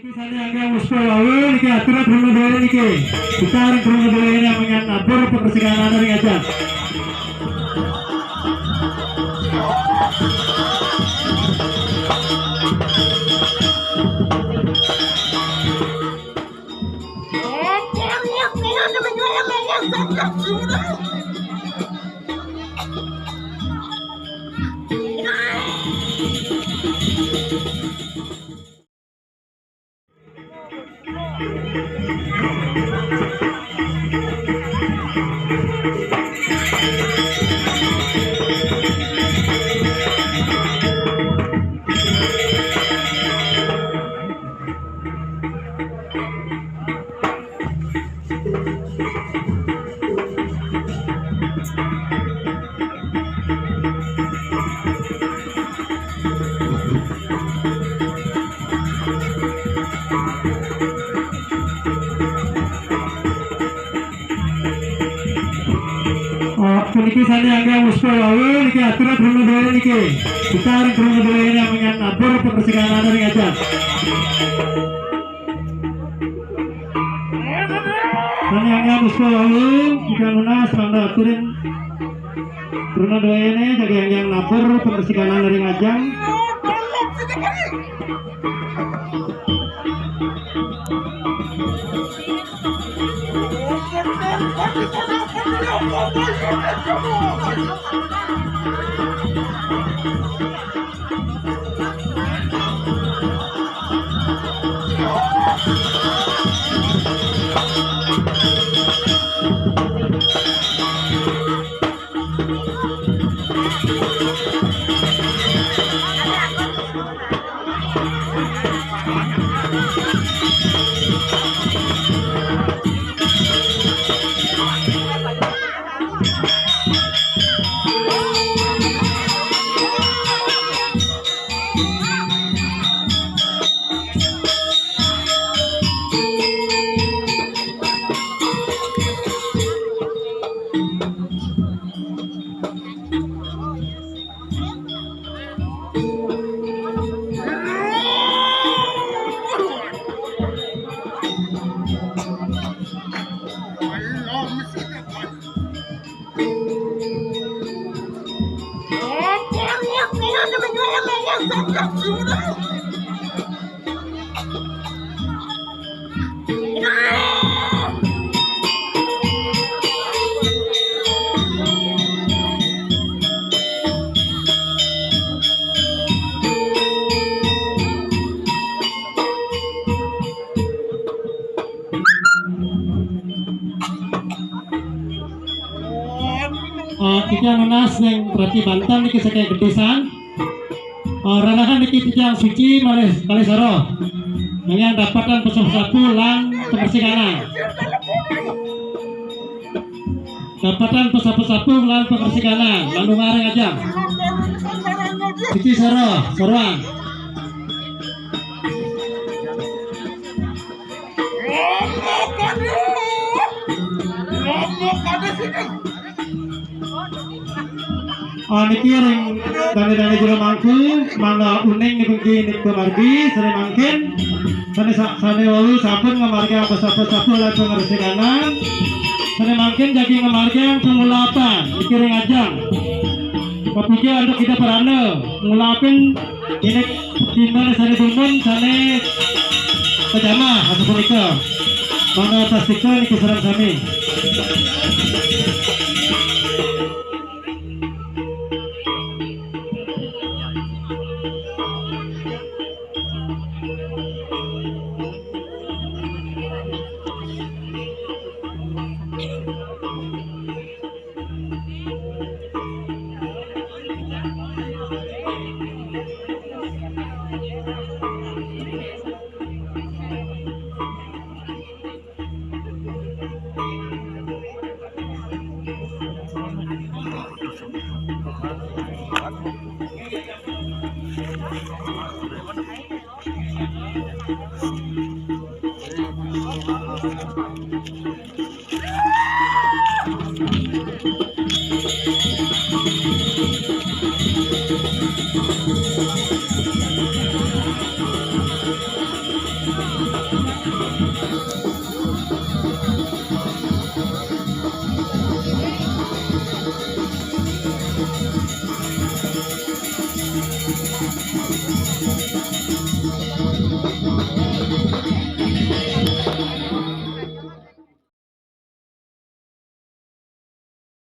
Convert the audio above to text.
Sandiaga Muspawawi niki aturan dulu dulu niki kita dulu dulu ini yang nabur pembersihan dari aja. Niki Sandiaga Muspawawi niki aturan dulu dulu niki kita dulu dulu ini yang nabur pembersihan dari aja. Sandiaga Muspawawi jika lunas tanda aturan dulu dulu ini jadi yang nabur pembersihan dari ajang. Kita lunas yang berarti bantan niki sakit gedesan. Ranakan niki yang suci malih saro. Yang dapatkan pesapu lan pembersihan. Dapatkan pesapu lan pembersihan. Lalu ngareng aja. Suci saruan. Niki ring dani jero mangku mangga uning niku margi sering mangkin sane walu sampun ngamarga pesapu lan pembersihan. Sane mangkin jadi ngamarga pengulapan niki ring ajang. Papija untuk kita perana ngulapin ini dimana sane dumun sane pejama atau punika mangga pastikan niki sareng sami.